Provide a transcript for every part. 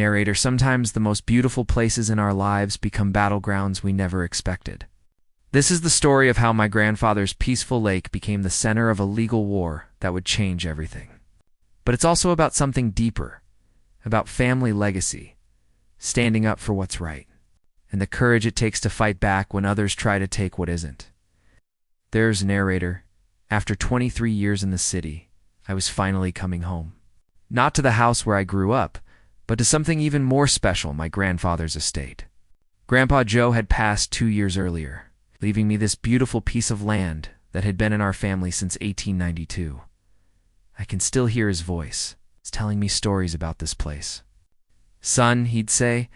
Narrator, sometimes the most beautiful places in our lives become battlegrounds we never expected. This is the story of how my grandfather's peaceful lake became the center of a legal war that would change everything. But it's also about something deeper, about family legacy, standing up for what's right, and the courage it takes to fight back when others try to take what isn't. There's narrator. After 23 years in the city, I was finally coming home. Not to the house where I grew up, but to something even more special, my grandfather's estate. Grandpa Joe had passed 2 years earlier, leaving me this beautiful piece of land that had been in our family since 1892. I can still hear his voice. He's telling me stories about this place. Son, he'd say,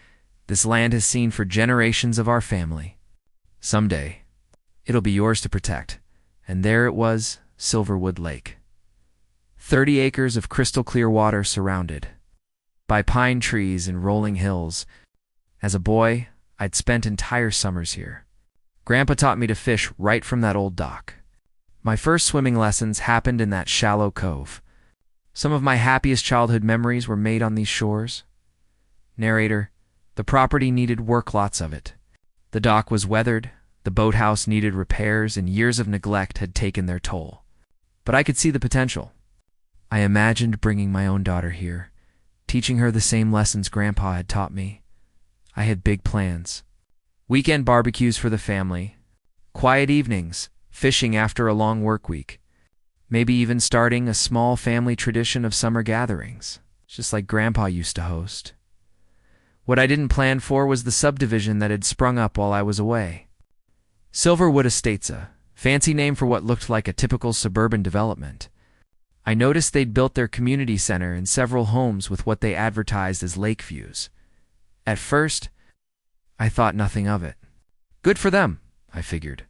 this land has seen for generations of our family. Someday, it'll be yours to protect. And there it was, Silverwood Lake. 30 acres of crystal clear water surrounded by pine trees and rolling hills. As a boy, I'd spent entire summers here. Grandpa taught me to fish right from that old dock. My first swimming lessons happened in that shallow cove. Some of my happiest childhood memories were made on these shores. Narrator, the property needed work, lots of it. The dock was weathered, the boathouse needed repairs, and years of neglect had taken their toll. But I could see the potential. I imagined bringing my own daughter here, teaching her the same lessons Grandpa had taught me. I had big plans. Weekend barbecues for the family, quiet evenings, fishing after a long work week, maybe even starting a small family tradition of summer gatherings, just like Grandpa used to host. What I didn't plan for was the subdivision that had sprung up while I was away. Silverwood Estates, a fancy name for what looked like a typical suburban development. I noticed they'd built their community center and several homes with what they advertised as lake views. At first, I thought nothing of it. Good for them, I figured.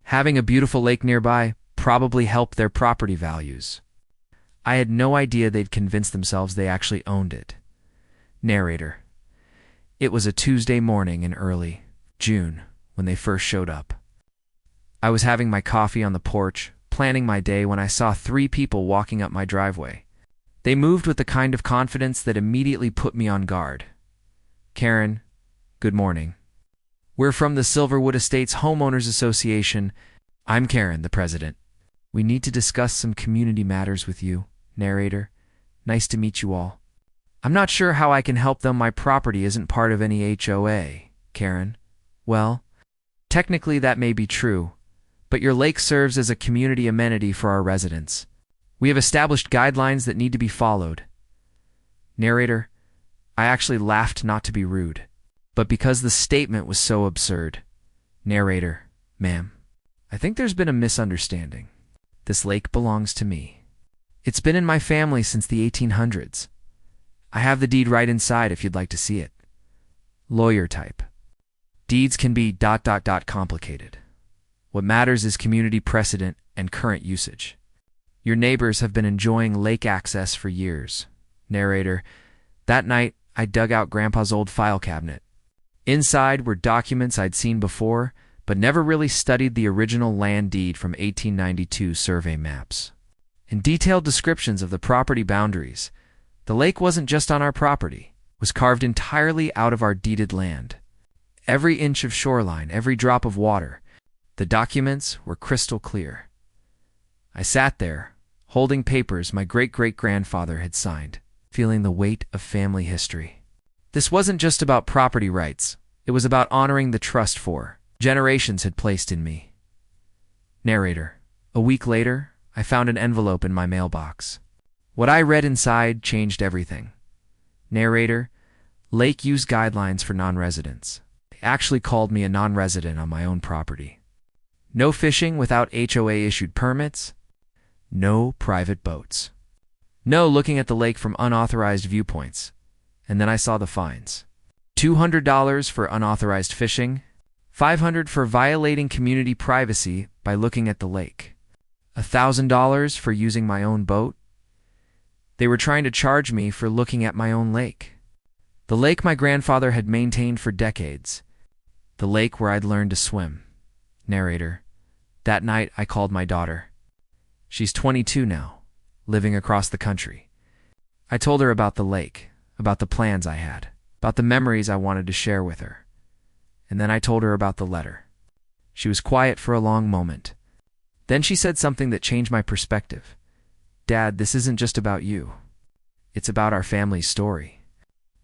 Having a beautiful lake nearby probably helped their property values. I had no idea they'd convinced themselves they actually owned it. Narrator. It was a Tuesday morning in early June when they first showed up. I was having my coffee on the porch, planning my day, when I saw 3 people walking up my driveway. They moved with the kind of confidence that immediately put me on guard. Karen, good morning. We're from the Silverwood Estates Homeowners Association. I'm Karen, the president. We need to discuss some community matters with you. Narrator, nice to meet you all. I'm not sure how I can help them. My property isn't part of any HOA. Karen, well, technically that may be true, but your lake serves as a community amenity for our residents. We have established guidelines that need to be followed. Narrator, I actually laughed, not to be rude, but because the statement was so absurd. Narrator, ma'am, I think there's been a misunderstanding. This lake belongs to me. It's been in my family since the 1800s. I have the deed right inside if you'd like to see it. Lawyer type. Deeds can be ... complicated. What matters is community precedent and current usage. Your neighbors have been enjoying lake access for years. Narrator, that night I dug out Grandpa's old file cabinet. Inside were documents I'd seen before, but never really studied the original land deed from 1892 survey maps. And detailed descriptions of the property boundaries. The lake wasn't just on our property, it was carved entirely out of our deeded land. Every inch of shoreline, every drop of water, the documents were crystal clear. I sat there, holding papers my great-great-grandfather had signed, feeling the weight of family history. This wasn't just about property rights, it was about honoring the trust generations had placed in me. Narrator, a week later, I found an envelope in my mailbox. What I read inside changed everything. Narrator, lake use guidelines for non-residents. They actually called me a non-resident on my own property. No fishing without HOA-issued permits. No private boats. No looking at the lake from unauthorized viewpoints. And then I saw the fines. $200 for unauthorized fishing, $500 for violating community privacy by looking at the lake, $1,000 for using my own boat. They were trying to charge me for looking at my own lake. The lake my grandfather had maintained for decades. The lake where I'd learned to swim. Narrator, that night I called my daughter. She's 22 now, living across the country. I told her about the lake, about the plans I had, about the memories I wanted to share with her. And then I told her about the letter. She was quiet for a long moment. Then she said something that changed my perspective. "Dad, this isn't just about you. It's about our family's story.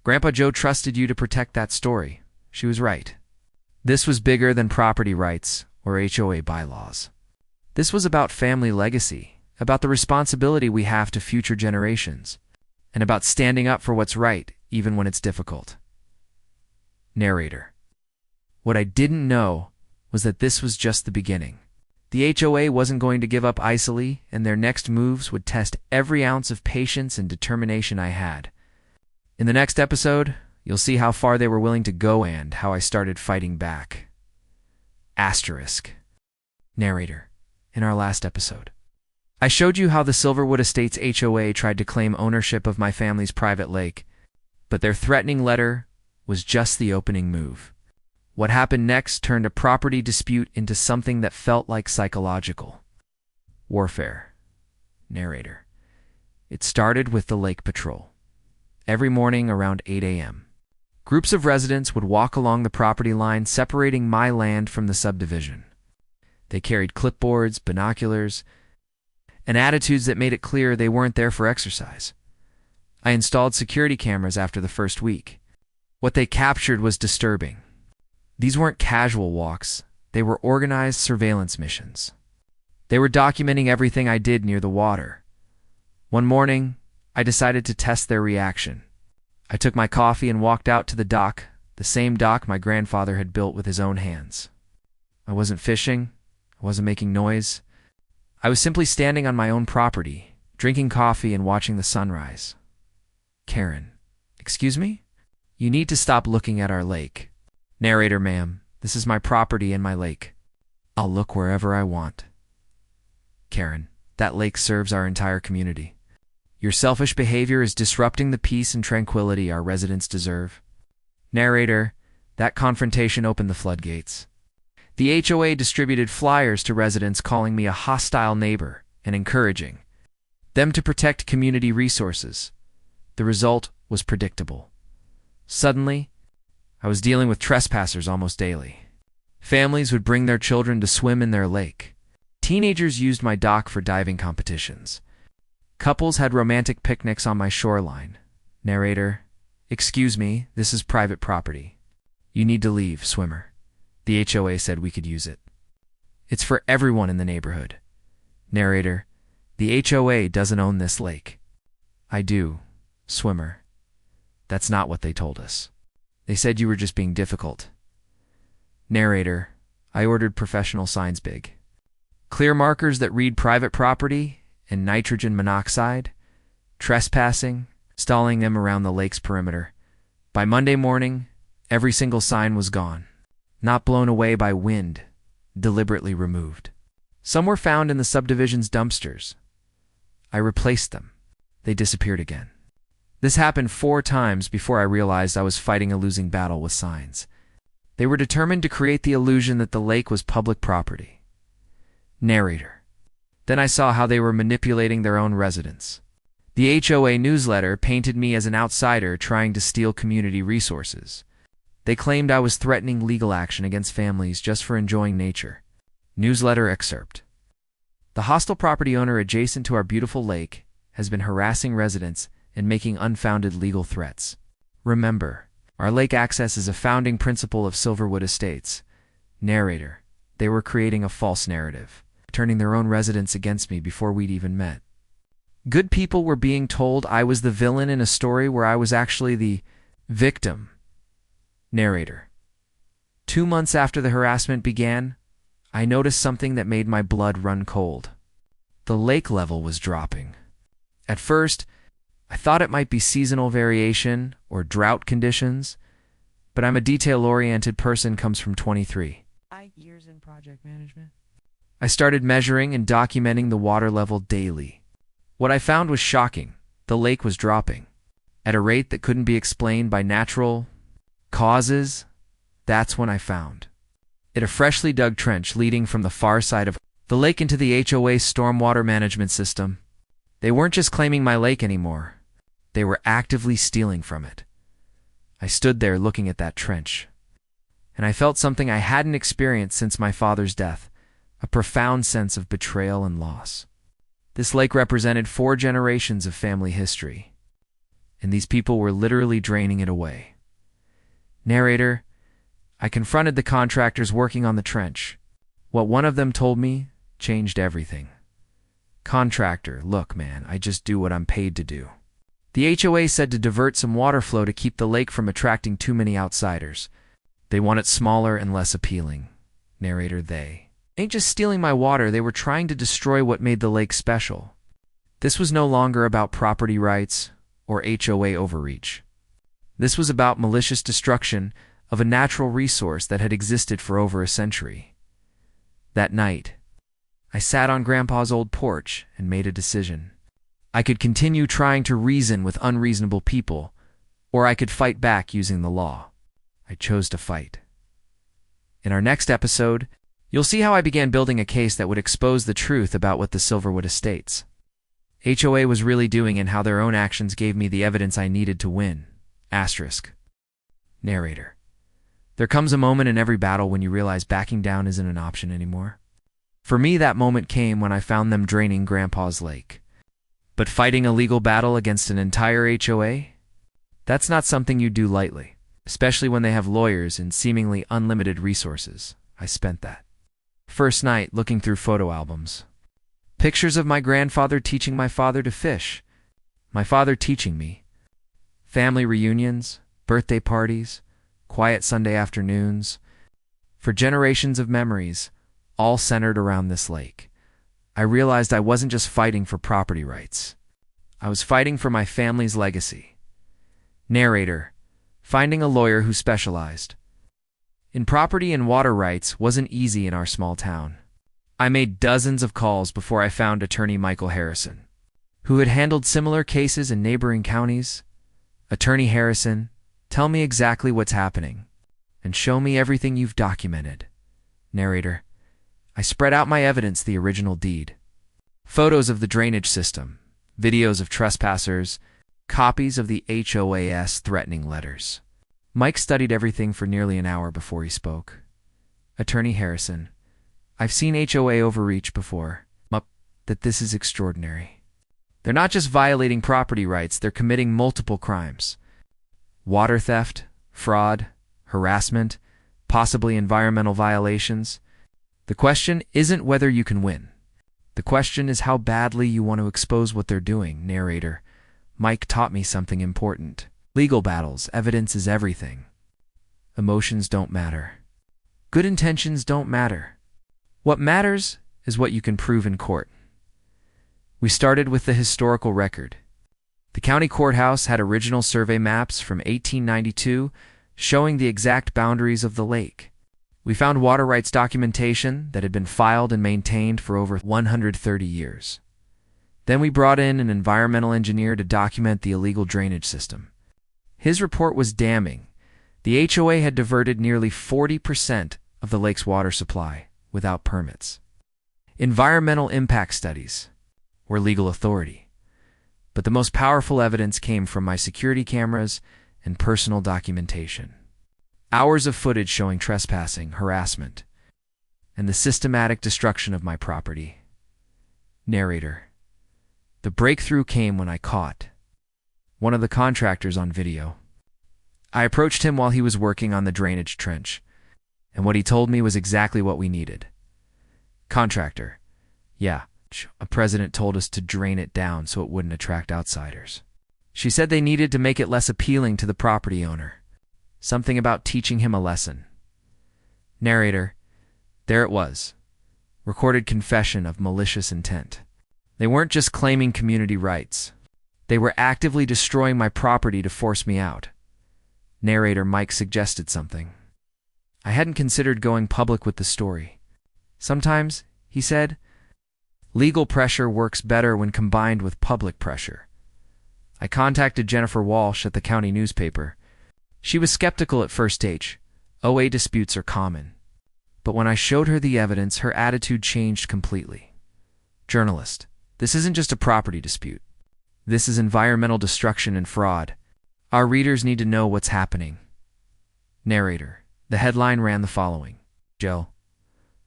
Grandpa Joe trusted you to protect that story." She was right. This was bigger than property rights or HOA bylaws. This was about family legacy, about the responsibility we have to future generations, and about standing up for what's right even when it's difficult. Narrator. What I didn't know was that this was just the beginning. The HOA wasn't going to give up easily, and their next moves would test every ounce of patience and determination I had. In the next episode, you'll see how far they were willing to go and how I started fighting back. Asterisk. Narrator. In our last episode, I showed you how the Silverwood Estates HOA tried to claim ownership of my family's private lake, but their threatening letter was just the opening move. What happened next turned a property dispute into something that felt like psychological warfare. Narrator. It started with the lake patrol. Every morning around 8 a.m., groups of residents would walk along the property line separating my land from the subdivision. They carried clipboards, binoculars, and attitudes that made it clear they weren't there for exercise. I installed security cameras after the first week. What they captured was disturbing. These weren't casual walks. They were organized surveillance missions. They were documenting everything I did near the water. One morning, I decided to test their reaction. I took my coffee and walked out to the dock, the same dock my grandfather had built with his own hands. I wasn't fishing. I wasn't making noise. I was simply standing on my own property, drinking coffee and watching the sunrise. Karen. Excuse me? You need to stop looking at our lake. Narrator. Ma'am, this is my property and my lake. I'll look wherever I want. Karen. That lake serves our entire community. Your selfish behavior is disrupting the peace and tranquility our residents deserve. Narrator. That confrontation opened the floodgates. The HOA distributed flyers to residents calling me a hostile neighbor and encouraging them to protect community resources. The result was predictable. Suddenly, I was dealing with trespassers almost daily. Families would bring their children to swim in their lake. Teenagers used my dock for diving competitions. Couples had romantic picnics on my shoreline. Narrator. Excuse me, this is private property. You need to leave, swimmer. The HOA said we could use it. It's for everyone in the neighborhood. Narrator. The HOA doesn't own this lake. I do, swimmer. That's not what they told us. They said you were just being difficult. Narrator. I ordered professional signs big. Clear markers that read private property and nitrogen monoxide, trespassing, installing them around the lake's perimeter. By Monday morning, every single sign was gone. Not blown away by wind, deliberately removed. Some were found in the subdivision's dumpsters. I replaced them. They disappeared again. This happened 4 times before I realized I was fighting a losing battle with signs. They were determined to create the illusion that the lake was public property. Narrator. Then I saw how they were manipulating their own residents. The HOA newsletter painted me as an outsider trying to steal community resources. They claimed I was threatening legal action against families just for enjoying nature. Newsletter excerpt. The hostile property owner adjacent to our beautiful lake has been harassing residents and making unfounded legal threats. Remember, our lake access is a founding principle of Silverwood Estates. Narrator. They were creating a false narrative, turning their own residents against me before we'd even met. Good people were being told I was the villain in a story where I was actually the victim. Narrator. 2 months after the harassment began, I noticed something that made my blood run cold. The lake level was dropping. At first, I thought it might be seasonal variation or drought conditions, but I'm a detail-oriented person comes from 23 years in project management. I started measuring and documenting the water level daily. What I found was shocking. The lake was dropping at a rate that couldn't be explained by natural causes. That's when I found it, a freshly dug trench leading from the far side of the lake into the HOA stormwater management system. They weren't just claiming my lake anymore. They were actively stealing from it. I stood there looking at that trench, and I felt something I hadn't experienced since my father's death, a profound sense of betrayal and loss. This lake represented 4 generations of family history, and these people were literally draining it away. Narrator, I confronted the contractors working on the trench. What one of them told me changed everything. Contractor, look man, I just do what I'm paid to do. The HOA said to divert some water flow to keep the lake from attracting too many outsiders. They want it smaller and less appealing. Narrator, they ain't just stealing my water, they were trying to destroy what made the lake special. This was no longer about property rights or HOA overreach. This was about malicious destruction of a natural resource that had existed for over a century. That night, I sat on Grandpa's old porch and made a decision. I could continue trying to reason with unreasonable people, or I could fight back using the law. I chose to fight. In our next episode, you'll see how I began building a case that would expose the truth about what the Silverwood Estates HOA was really doing and how their own actions gave me the evidence I needed to win. Asterisk. Narrator. There comes a moment in every battle when you realize backing down isn't an option anymore. For me, that moment came when I found them draining Grandpa's lake. But fighting a legal battle against an entire HOA? That's not something you do lightly, especially when they have lawyers and seemingly unlimited resources. I spent that first night looking through photo albums. Pictures of my grandfather teaching my father to fish, my father teaching me, family reunions, birthday parties, quiet Sunday afternoons, for generations of memories, all centered around this lake. I realized I wasn't just fighting for property rights. I was fighting for my family's legacy. Narrator. Finding a lawyer who specialized in property and water rights wasn't easy in our small town. I made dozens of calls before I found attorney Michael Harrison, who had handled similar cases in neighboring counties. Attorney Harrison, tell me exactly what's happening, and show me everything you've documented. Narrator. I spread out my evidence, the original deed, photos of the drainage system, videos of trespassers, copies of the HOA's threatening letters. Mike studied everything for nearly an hour before he spoke. Attorney Harrison. I've seen HOA overreach before. That this is extraordinary. They're not just violating property rights, they're committing multiple crimes. Water theft, fraud, harassment, possibly environmental violations. The question isn't whether you can win. The question is how badly you want to expose what they're doing. Narrator. Mike taught me something important. Legal battles, evidence is everything. Emotions don't matter. Good intentions don't matter. What matters is what you can prove in court. We started with the historical record. The county courthouse had original survey maps from 1892 showing the exact boundaries of the lake. We found water rights documentation that had been filed and maintained for over 130 years. Then we brought in an environmental engineer to document the illegal drainage system. His report was damning. The HOA had diverted nearly 40% of the lake's water supply without permits. Environmental impact studies were legal authority, but the most powerful evidence came from my security cameras and personal documentation. Hours of footage showing trespassing, harassment, and the systematic destruction of my property. Narrator. The breakthrough came when I caught one of the contractors on video. I approached him while he was working on the drainage trench, and what he told me was exactly what we needed. Contractor. Yeah, a president told us to drain it down so it wouldn't attract outsiders. She said they needed to make it less appealing to the property owner. Something about teaching him a lesson. Narrator. There it was. Recorded confession of malicious intent. They weren't just claiming community rights. They were actively destroying my property to force me out. Narrator. Mike suggested something. I hadn't considered going public with the story. Sometimes, he said, legal pressure works better when combined with public pressure. I contacted Jennifer Walsh at the county newspaper. She was skeptical at first stage. OA disputes are common. But when I showed her the evidence, her attitude changed completely. Journalist. This isn't just a property dispute. This is environmental destruction and fraud. Our readers need to know what's happening. Narrator. The headline ran the following. Joe.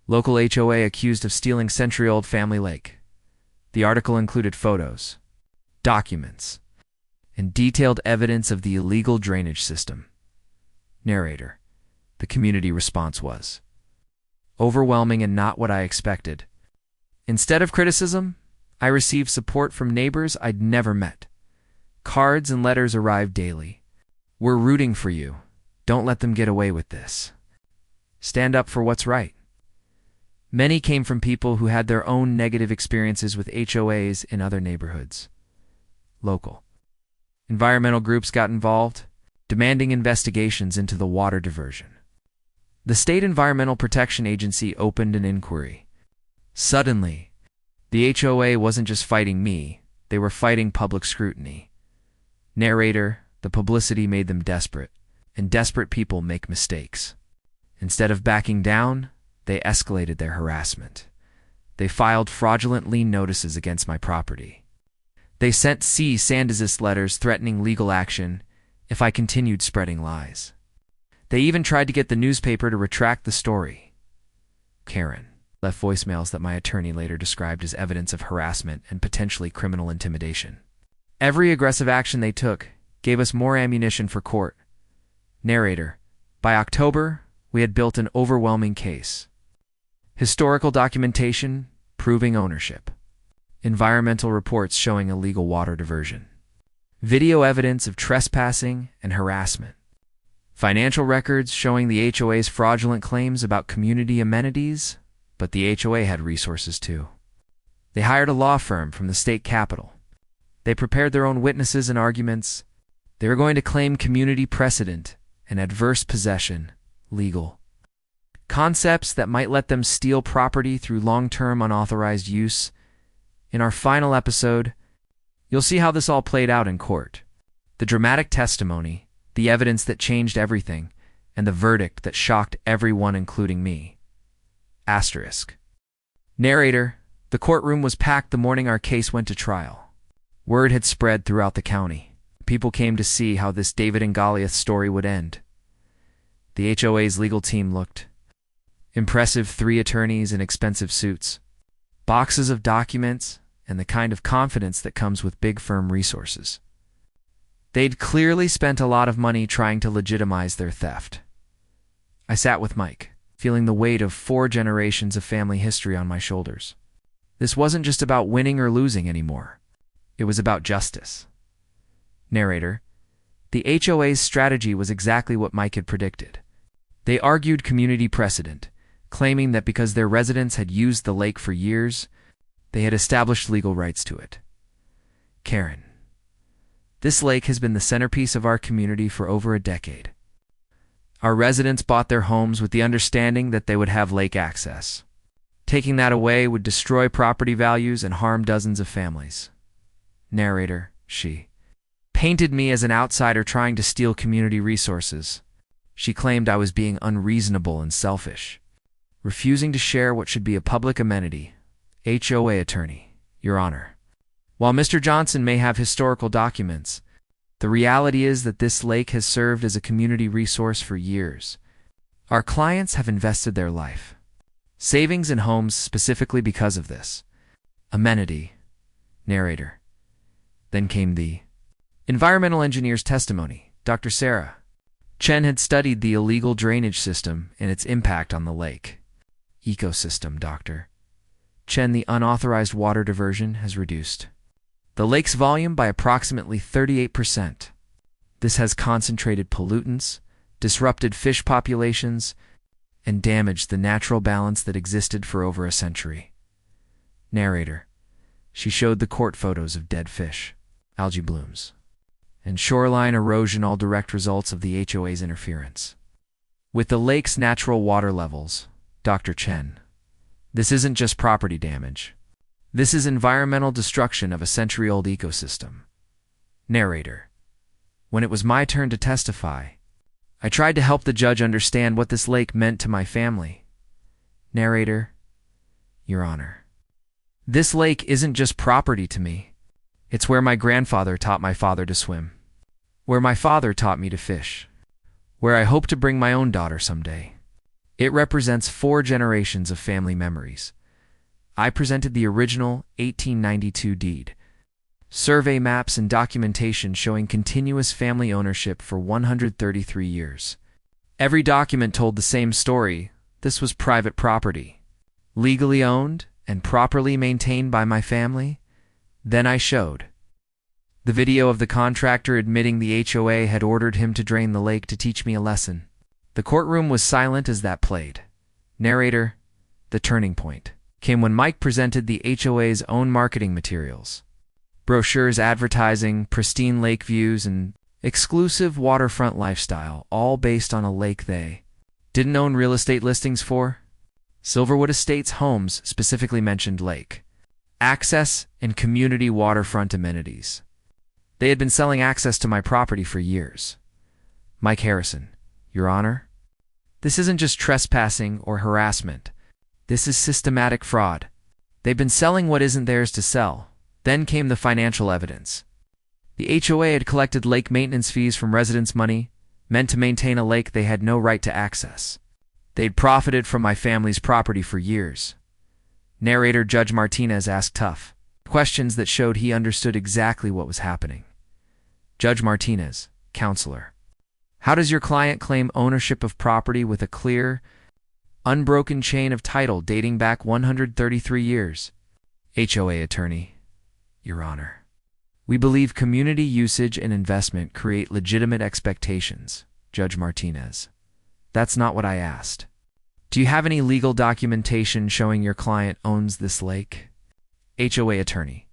Local HOA accused of stealing century-old family lake. The article included photos, documents, and detailed evidence of the illegal drainage system. Narrator. The community response was overwhelming and not what I expected. Instead of criticism, I received support from neighbors I'd never met. Cards and letters arrived daily. We're rooting for you. Don't let them get away with this. Stand up for what's right. Many came from people who had their own negative experiences with HOAs in other neighborhoods. Local. Environmental groups got involved, demanding investigations into the water diversion. The State Environmental Protection Agency opened an inquiry. Suddenly, the HOA wasn't just fighting me, they were fighting public scrutiny. Narrator. The publicity made them desperate, and desperate people make mistakes. Instead of backing down, they escalated their harassment. They filed fraudulent lien notices against my property. They sent cease and desist letters threatening legal action if I continued spreading lies. They even tried to get the newspaper to retract the story. Karen left voicemails that my attorney later described as evidence of harassment and potentially criminal intimidation. Every aggressive action they took gave us more ammunition for court. Narrator. By October, we had built an overwhelming case. Historical documentation proving ownership. Environmental reports showing illegal water diversion. Video evidence of trespassing and harassment. Financial records showing the HOA's fraudulent claims about community amenities, but the HOA had resources too. They hired a law firm from the state capitol. They prepared their own witnesses and arguments. They were going to claim community precedent and adverse possession, legal. Concepts that might let them steal property through long-term unauthorized use. In our final episode, you'll see how this all played out in court. The dramatic testimony, the evidence that changed everything, and the verdict that shocked everyone including me. Asterisk. Narrator. The courtroom was packed the morning our case went to trial. Word had spread throughout the county. People came to see how this David and Goliath story would end. The HOA's legal team looked impressive, 3 attorneys in expensive suits, boxes of documents, and the kind of confidence that comes with big firm resources. They'd clearly spent a lot of money trying to legitimize their theft. I sat with Mike, feeling the weight of 4 generations of family history on my shoulders. This wasn't just about winning or losing anymore. It was about justice. Narrator. The HOA's strategy was exactly what Mike had predicted. They argued community precedent, claiming that because their residents had used the lake for years, they had established legal rights to it. Karen. This lake has been the centerpiece of our community for over a decade. Our residents bought their homes with the understanding that they would have lake access. Taking that away would destroy property values and harm dozens of families. Narrator. She painted me as an outsider trying to steal community resources. She claimed I was being unreasonable and selfish, refusing to share what should be a public amenity. HOA attorney. Your Honor. While Mr. Johnson may have historical documents, the reality is that this lake has served as a community resource for years. Our clients have invested their life savings in homes specifically because of this amenity. Narrator. Then came the environmental engineer's testimony. Dr. Sarah Chen had studied the illegal drainage system and its impact on the lake. Ecosystem. Dr. Chen. The unauthorized water diversion has reduced the lake's volume by approximately 38%. This has concentrated pollutants, disrupted fish populations, and damaged the natural balance that existed for over a century. Narrator. She showed the court photos of dead fish, algae blooms, and shoreline erosion, all direct results of the HOA's interference with the lake's natural water levels. Dr. Chen. This isn't just property damage. This is environmental destruction of a century-old ecosystem. Narrator. When it was my turn to testify, I tried to help the judge understand what this lake meant to my family. Narrator. Your Honor. This lake isn't just property to me. It's where my grandfather taught my father to swim, where my father taught me to fish, where I hope to bring my own daughter someday. It represents 4 generations of family memories. I presented the original 1892 deed, survey maps and documentation showing continuous family ownership for 133 years. Every document told the same story. This was private property, legally owned and properly maintained by my family. Then I showed the video of the contractor admitting the HOA had ordered him to drain the lake to teach me a lesson. The courtroom was silent as that played. Narrator, the turning point came when Mike presented the HOA's own marketing materials. Brochures advertising pristine lake views and exclusive waterfront lifestyle, all based on a lake they didn't own real estate listings for. Silverwood Estates homes specifically mentioned lake access and community waterfront amenities. They had been selling access to my property for years. Mike Harrison, Your Honor, this isn't just trespassing or harassment. This is systematic fraud. They've been selling what isn't theirs to sell. Then came the financial evidence. The HOA had collected lake maintenance fees from residents' money, meant to maintain a lake they had no right to access. They'd profited from my family's property for years. Narrator Judge Martinez asked tough questions that showed he understood exactly what was happening. Judge Martinez, counselor, how does your client claim ownership of property with a clear, unbroken chain of title dating back 133 years? HOA attorney, Your Honor, we believe community usage and investment create legitimate expectations. Judge Martinez, that's not what I asked. Do you have any legal documentation showing your client owns this lake? HOA attorney,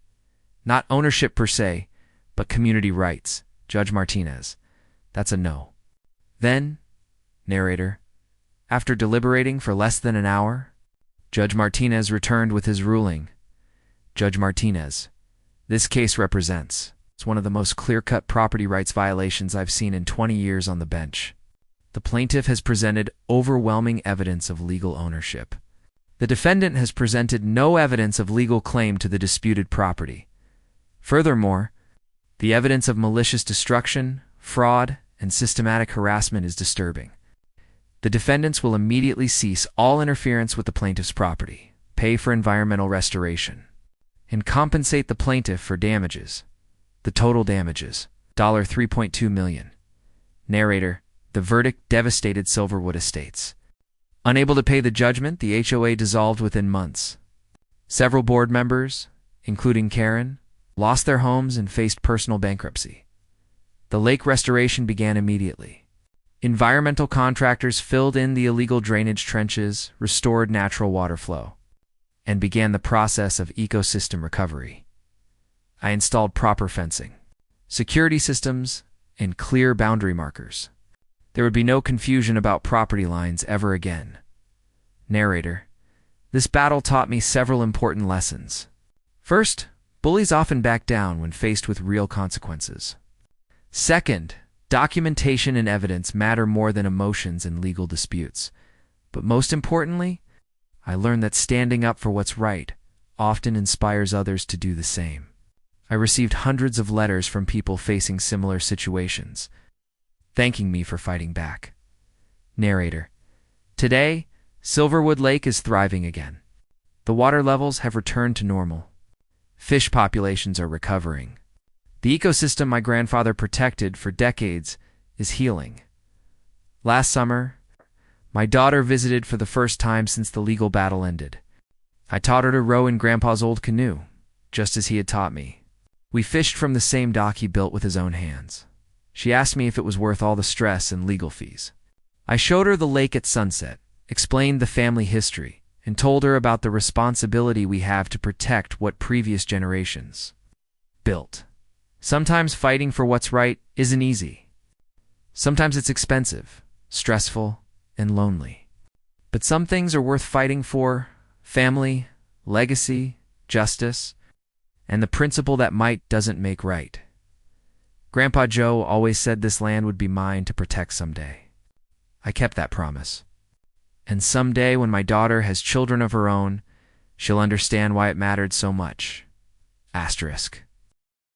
not ownership per se, but community rights. Judge Martinez, that's a no. Then, narrator, after deliberating for less than an hour, Judge Martinez returned with his ruling. Judge Martinez, this case represents one of the most clear-cut property rights violations I've seen in 20 years on the bench. The plaintiff has presented overwhelming evidence of legal ownership. The defendant has presented no evidence of legal claim to the disputed property. Furthermore, the evidence of malicious destruction, fraud, and systematic harassment is disturbing. The defendants will immediately cease all interference with the plaintiff's property, pay for environmental restoration, and compensate the plaintiff for damages. The total damages, $3.2 million. Narrator, the verdict devastated Silverwood Estates. Unable to pay the judgment, the HOA dissolved within months. Several board members, including Karen, lost their homes and faced personal bankruptcy. The lake restoration began immediately. Environmental contractors filled in the illegal drainage trenches, restored natural water flow, and began the process of ecosystem recovery. I installed proper fencing, security systems, and clear boundary markers. There would be no confusion about property lines ever again. Narrator, this battle taught me several important lessons. First, bullies often back down when faced with real consequences. Second, documentation and evidence matter more than emotions in legal disputes. But most importantly, I learned that standing up for what's right often inspires others to do the same. I received hundreds of letters from people facing similar situations, thanking me for fighting back. Narrator, today, Silverwood Lake is thriving again. The water levels have returned to normal. Fish populations are recovering. The ecosystem my grandfather protected for decades is healing. Last summer, my daughter visited for the first time since the legal battle ended. I taught her to row in Grandpa's old canoe, just as he had taught me. We fished from the same dock he built with his own hands. She asked me if it was worth all the stress and legal fees. I showed her the lake at sunset, explained the family history, and told her about the responsibility we have to protect what previous generations built. Sometimes fighting for what's right isn't easy. Sometimes it's expensive, stressful, and lonely. But some things are worth fighting for: family, legacy, justice, and the principle that might doesn't make right. Grandpa Joe always said this land would be mine to protect someday. I kept that promise. And someday when my daughter has children of her own, she'll understand why it mattered so much. Asterisk.